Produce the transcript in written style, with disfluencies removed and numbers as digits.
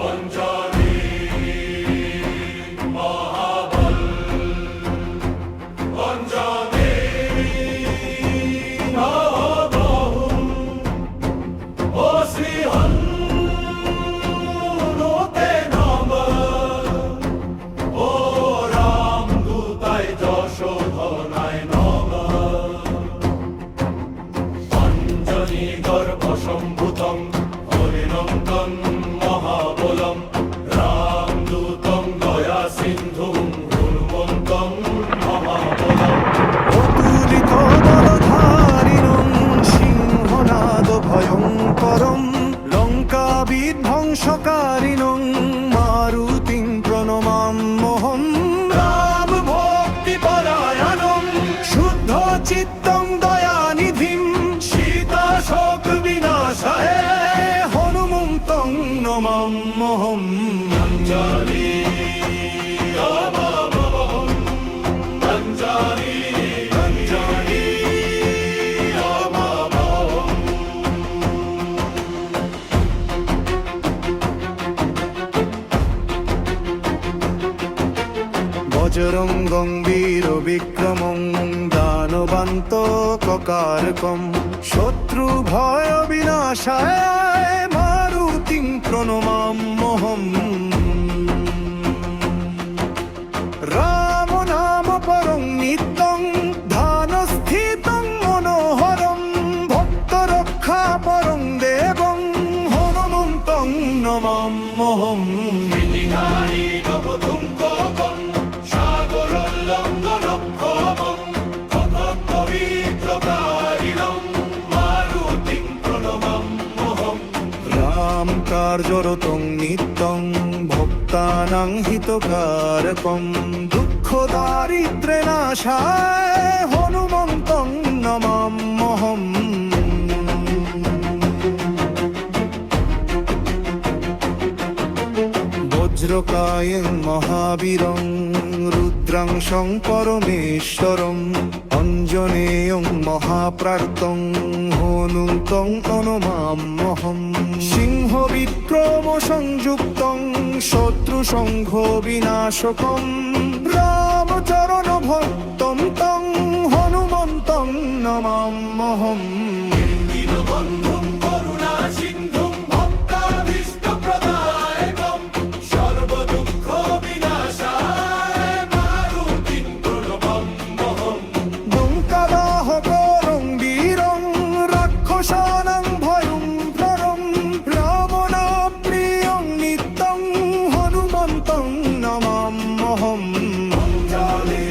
অঞ্জলি মহাবল অঞ্জলি নবহু ও শ্রীহন্নুতে নমঃ ও রামদূতায় যশোধনায় নমঃ অঞ্জলি গর্ভসম্ভূতং হরিনন্দন মহাবলম রামদূতং দয়া সিন্ধুং হনুমন্তং মহাবলম অতুলিত বলধারিণং সিংহনাদ ভয়ঙ্করম লঙ্কা বিধ্বংসকারিণং মারুতিং প্রণমাম্যহম রাম ভক্তি পরায়ণং শুদ্ধ চিত্তং দয়ানিধিম সীতা শোক বিনাশায় হনুমন্তং নমাম্যহম অঞ্জলি নবহু অঞ্জলি অঞ্জলি নবহু বজরঙ্গং বীর বিক্রমং দানবান্ত ককারকম শত্রু ভয় বিনাশায় মারুতিং প্রণমাম্যহম রাম নাম পরং নিত্যং ধ্যানস্থিতং মনোহরম ভক্ত রক্ষা পরং দেবং হনুমন্তং নমাম্যহম বিধিহারি নবতুঙ্গকং সাগরোল্লঙ্ঘনক্ষমং পবিত্রকারিণং মারুতিং প্রণমাম্যহম রাম কার্যরতং নিত্যং ভক্তানাং হিতকারকং দুঃখ দারিদ্র্যে নাশায় হনুমন্তং নমাম্যহম বজ্রকায়ং মহাবীরং রুদ্রাংশং পরমেশ্বরং অঞ্জনেয়ং মহাপ্রার্তং হনুমন্তং নমাম্যহম সিংহ বিক্রম সংযুক্তং শত্রু সংঘ বিনাশকং রামচরণ ভক্তং তং হনুমন্তং নমাম্যহম দীনবন্ধুং করুণা সিন্ধুং ভক্তাভীষ্টপ্রদায়কং সর্বদুঃখ বিনাশায় মারুতিং প্রণমাম্যহম লঙ্কাদাহকরং বীরং রাক্ষসানাং ভয়ং প্ররং রাবণপ্রিয়ং নিত্যং হনুমন্তং নমাম্যহম অঞ্জলি